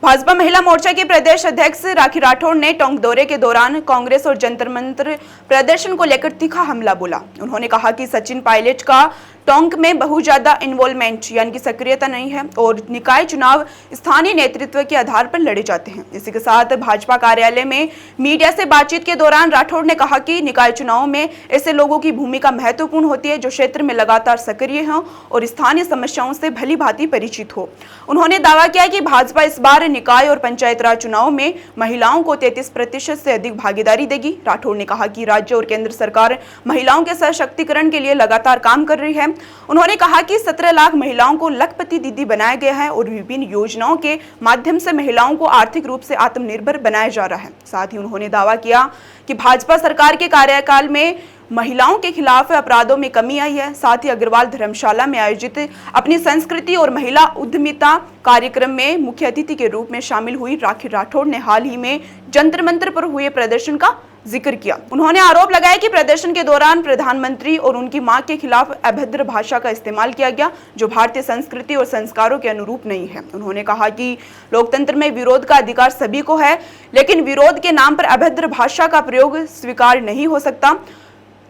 भाजपा महिला मोर्चा के प्रदेश अध्यक्ष राखी राठौड़ ने टोंक दौरे के दौरान कांग्रेस और जंतर मंतर प्रदर्शन को लेकर तीखा हमला बोला। उन्होंने कहा कि सचिन पायलट का टोंक में बहुत ज्यादा इन्वॉल्वमेंट यानी कि सक्रियता नहीं है और निकाय चुनाव स्थानीय नेतृत्व के आधार पर लड़े जाते हैं। इसी के साथ भाजपा कार्यालय में मीडिया से बातचीत के दौरान राठौड़ ने कहा कि निकाय चुनाव में ऐसे लोगों की भूमिका महत्वपूर्ण होती है जो क्षेत्र में लगातार सक्रिय हों और स्थानीय समस्याओं से भली भांति परिचित हो। उन्होंने दावा किया कि भाजपा इस बार निकाय और पंचायत राज चुनाव में महिलाओं को 33% से अधिक भागीदारी देगी। राठौड़ ने कहा कि राज्य और केंद्र सरकार महिलाओं के सशक्तिकरण के लिए लगातार काम कर रही है। उन्होंने कहा कि 17 लाख महिलाओं को लखपति दीदी बनाया गया है और विभिन्न योजनाओं के माध्यम से महिलाओं को आर्थिक रूप से आत्मनिर्भर बनाया जा रहा है। साथ ही उन्होंने दावा किया कि भाजपा सरकार के कार्यकाल में महिलाओं के खिलाफ अपराधों में कमी आई है। साथ ही अग्रवाल धर्मशाला में आयोजित अपनी संस्कृति और महिला उद्यमिता कार्यक्रम में मुख्य अतिथि के रूप में शामिल हुई राखी राठौड़ ने हाल ही में जंतर मंतर पर हुए प्रदर्शन का जिक्र किया। उन्होंने आरोप लगाया कि प्रदर्शन के दौरान प्रधानमंत्री और उनकी मां के खिलाफ अभद्र भाषा का इस्तेमाल किया गया जो भारतीय संस्कृति और संस्कारों के अनुरूप नहीं है। उन्होंने कहा कि लोकतंत्र में विरोध का अधिकार सभी को है, लेकिन विरोध के नाम पर अभद्र भाषा का प्रयोग स्वीकार नहीं हो सकता।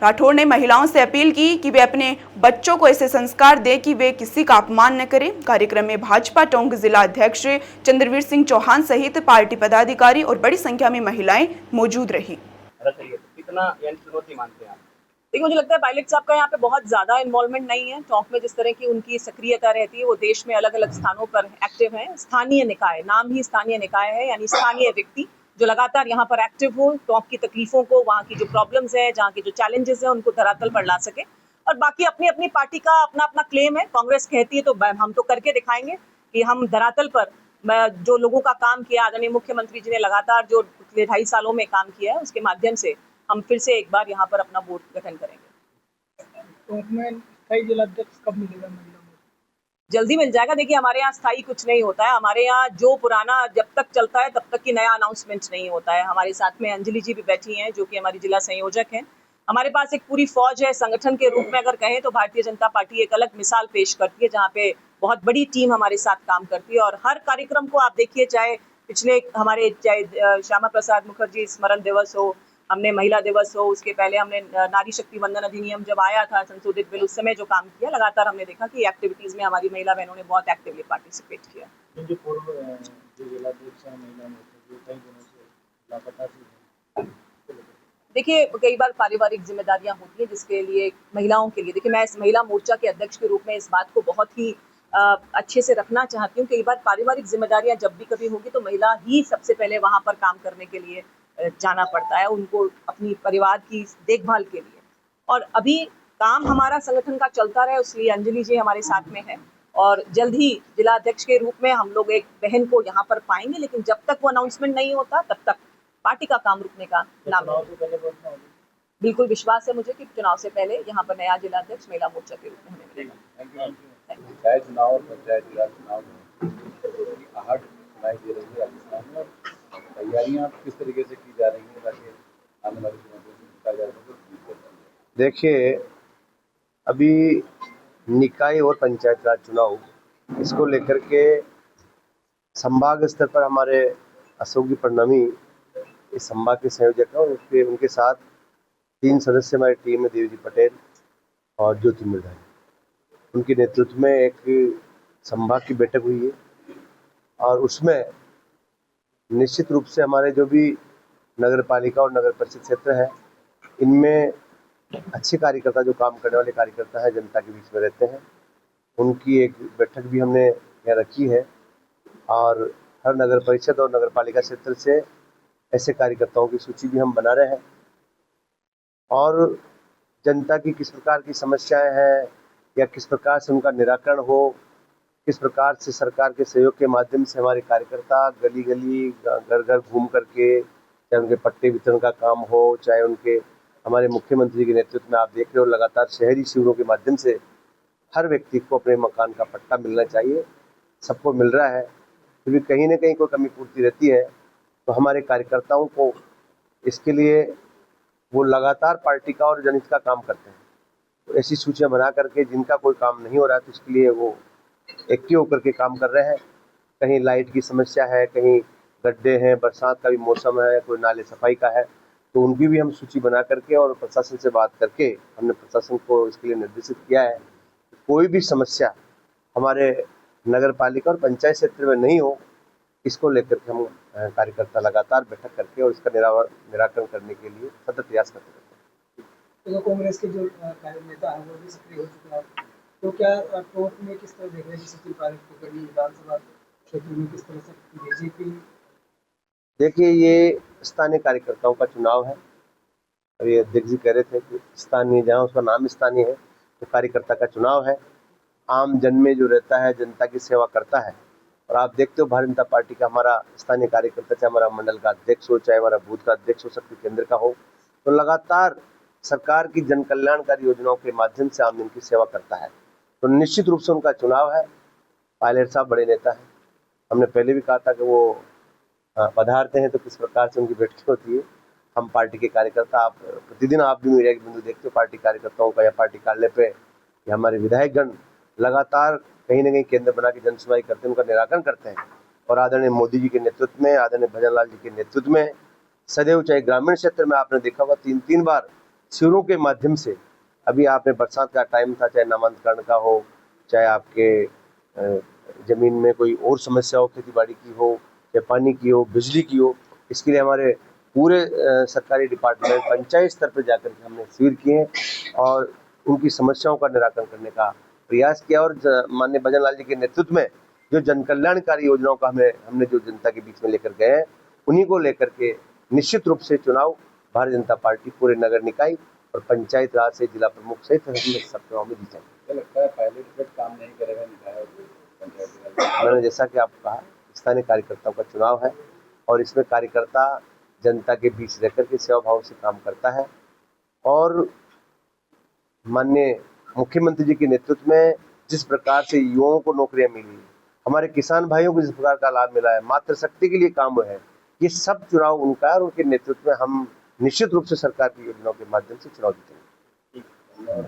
राठौड़ ने महिलाओं से अपील की कि वे अपने बच्चों को ऐसे संस्कार दे कि वे किसी का अपमान न करें। कार्यक्रम में भाजपा टोंक जिला अध्यक्ष चंद्रवीर सिंह चौहान सहित पार्टी पदाधिकारी और बड़ी संख्या में महिलाएं मौजूद रही। कितना चुनौती मानते हैं आप? देखिए, मुझे लगता है पायलट साहब का यहाँ पे बहुत ज्यादा इन्वॉल्वमेंट नहीं है। टोंक में जिस तरह की उनकी सक्रियता रहती है, वो देश में अलग अलग स्थानों पर एक्टिव है। स्थानीय निकाय, नाम ही स्थानीय निकाय है, यानी स्थानीय व्यक्ति जो लगातार यहाँ पर एक्टिव हो, टोंक की तकलीफों को, वहाँ की जो प्रॉब्लम्स है, जहाँ के जो चैलेंजेस है, उनको धरातल पर ला सके। और बाकी अपनी अपनी पार्टी का अपना अपना क्लेम है। कांग्रेस कहती है तो हम तो करके दिखाएंगे कि हम धरातल पर जो लोगों का काम किया, आदरणीय मुख्यमंत्री जी ने लगातार जो पिछले 2.5 सालों में काम किया है, उसके माध्यम से हम फिर से एक बार यहाँ पर अपना बोर्ड गठन करेंगे। टोंक में स्थायी जिलाध्यक्ष कब मिलेगा? जल्दी मिल जाएगा। देखिए, हमारे यहाँ स्थायी कुछ नहीं होता है। हमारे यहाँ जो पुराना जब तक चलता है तब तक की नया अनाउंसमेंट नहीं होता है। हमारे साथ में अंजलि जी भी बैठी हैं जो कि हमारी जिला संयोजक हैं। हमारे पास एक पूरी फौज है। संगठन के रूप में अगर कहें तो भारतीय जनता पार्टी एक अलग मिसाल पेश करती है, जहाँ पे बहुत बड़ी टीम हमारे साथ काम करती है। और हर कार्यक्रम को आप देखिए, चाहे पिछले हमारे श्यामा प्रसाद मुखर्जी स्मरण दिवस हो, हमने महिला दिवस हो, उसके पहले हमने नारी शक्ति वंदन अधिनियम जब आया था संशोधित बिल, उस समय जो काम किया, लगातार हमने देखा कि एक्टिविटीज में हमारी महिला बहनों ने बहुत एक्टिवली पार्टिसिपेट किया। देखिए, कई बार पारिवारिक जिम्मेदारियां होती हैं जिसके लिए महिलाओं के लिए, देखिए मैं इस महिला मोर्चा के अध्यक्ष के रूप में इस बात को बहुत ही अच्छे से रखना चाहती हूँ। कई बार पारिवारिक जिम्मेदारियां जब भी कभी होगी तो महिला ही सबसे पहले वहां पर काम करने के लिए जाना पड़ता है, उनको अपनी परिवार की देखभाल के लिए। और अभी काम हमारा संगठन का चलता रहे, इसलिए अंजलि जी हमारे साथ में है और जल्द ही जिला अध्यक्ष के रूप में हम लोग एक बहन को यहाँ पर पाएंगे। लेकिन जब तक वो अनाउंसमेंट नहीं होता तब तक पार्टी का काम रुकने का नाम नहीं। बिल्कुल विश्वास है मुझे कि चुनाव से पहले यहाँ पर नया जिला अध्यक्ष महिला मोर्चा के रूप में हमें मिलेगा। चुनाव और पंचायत राज चुनाव में आहट सुनाई दे रही है राजस्थान में, तैयारियां किस तरीके से की जा रही हैं ताकि आने वाले चुनाव में जीता जा सके? देखिए, अभी निकाय और पंचायत राज चुनाव, इसको लेकर के संभाग स्तर पर हमारे अशोक जी परनमी इस संभाग के संयोजक हैं और उनके साथ 3 सदस्य हमारी टीम में देवजी पटेल और ज्योति मिर्धा, उनके नेतृत्व में एक संभाग की बैठक हुई है और उसमें निश्चित रूप से हमारे जो भी नगर पालिका और नगर परिषद क्षेत्र है, इनमें अच्छे कार्यकर्ता, जो काम करने वाले कार्यकर्ता हैं, जनता के बीच में रहते हैं, उनकी एक बैठक भी हमने यहाँ रखी है। और हर नगर परिषद और नगर पालिका क्षेत्र से ऐसे कार्यकर्ताओं की सूची भी हम बना रहे हैं और जनता की किस प्रकार की समस्याएं हैं या किस प्रकार से उनका निराकरण हो, किस प्रकार से सरकार के सहयोग के माध्यम से हमारे कार्यकर्ता गली गली घर घर घूम करके, चाहे उनके पट्टे वितरण का काम हो, चाहे उनके हमारे मुख्यमंत्री के नेतृत्व में आप देख रहे हो लगातार शहरी शिविरों के माध्यम से हर व्यक्ति को अपने मकान का पट्टा मिलना चाहिए। सबको मिल रहा है, फिर भी कहीं ना कहीं कोई कमी पूर्ति रहती है, तो हमारे कार्यकर्ताओं को इसके लिए वो लगातार पार्टी का और जनहित का काम करते हैं। तो ऐसी सूचियां बना करके जिनका कोई काम नहीं हो रहा है तो इसके लिए वो एक्टिव होकर के काम कर रहे हैं। कहीं लाइट की समस्या है, कहीं गड्ढे हैं, बरसात का भी मौसम है, कोई नाले सफाई का है, तो उनकी भी हम सूची बना करके और प्रशासन से बात करके हमने प्रशासन को इसके लिए निर्देशित किया है। कोई भी समस्या हमारे नगर पालिका और पंचायत क्षेत्र में नहीं हो, इसको लेकर के हम कार्यकर्ता लगातार बैठक करके और इसका निराकरण करने के लिए सतत प्रयास करते रहते हैं। तो कांग्रेस के जो नेता हैं वो भी सक्रिय हो चुके हैं, तो क्या टोंक में किस तरह देख रहे हैं सचिन पायलट को करनी विधानसभा क्षेत्र में किस तरह से बीजेपी? देखिए, ये स्थानीय कार्यकर्ताओं का चुनाव है। अभी अध्यक्ष जी कह रहे थे कि स्थानीय, जहाँ उसका नाम स्थानीय है, तो कार्यकर्ता का चुनाव है। आम जन में जो रहता है, जनता की सेवा करता है। और आप देखते हो भारतीय जनता पार्टी का हमारा स्थानीय कार्यकर्ता, चाहे हमारा मंडल का अध्यक्ष हो, चाहे हमारा बूथ का अध्यक्ष हो, शक्ति केंद्र का हो, तो लगातार सरकार की जन कल्याणकारी योजनाओं के माध्यम से आम जन की सेवा करता है। तो निश्चित रूप से उनका चुनाव है। पायलट साहब बड़े नेता हैं। हमने पहले भी कहा था कि वो पधारते हैं तो किस प्रकार से उनकी बैठक होती है। हम पार्टी के कार्यकर्ता, आप प्रतिदिन आप भी मीडिया के बिंदु देखते हो पार्टी कार्यकर्ताओं का या पार्टी कार्यालय पे, कि हमारे विधायकगण लगातार कहीं न कहीं केंद्र बना के जनसुनवाई करते हैं, उनका निराकरण करते हैं। और आदरणीय मोदी जी के नेतृत्व में, आदरणीय भजन लाल जी के नेतृत्व में सदैव, चाहे ग्रामीण क्षेत्र में आपने देखा होगा 3-3 बार शिविरों के माध्यम से, अभी आपने बरसात का टाइम था, चाहे नामांतरण का हो, चाहे आपके जमीन में कोई और समस्या हो, खेती बाड़ी की हो, चाहे पानी की हो, बिजली की हो, इसके लिए हमारे पूरे सरकारी डिपार्टमेंट पंचायत स्तर पर जाकर के हमने शिविर किए हैं और उनकी समस्याओं का निराकरण करने का प्रयास किया। और माननीय भजन लाल जी के नेतृत्व में जो जन कल्याणकारी योजनाओं का हमने जो जनता के बीच में लेकर गए हैं, उन्हीं को लेकर के निश्चित रूप से चुनाव भारतीय जनता पार्टी पूरे नगर निकाय और पंचायत राज से जिला प्रमुख सहित हमने सब चुनाव में जीतेंगे। क्या लगता है पायलट इफेक्ट काम नहीं करेगा निकाय पंचायत राज? मैंने जैसा कि आपको कहा, स्थानीय कार्यकर्ताओं का चुनाव है और इसमें कार्यकर्ता जनता के बीच रहकर के सेवा भाव से काम करता है। और माननीय मुख्यमंत्री जी के नेतृत्व में जिस प्रकार से युवाओं को नौकरियां मिली, हमारे किसान भाइयों को जिस प्रकार का लाभ मिला है, मातृशक्ति के लिए काम हुआ है, ये सब चुनाव उनका है और उनके नेतृत्व में हम निश्चित रूप से सरकार की योजनाओं के माध्यम से चुनाव जीतेंगे।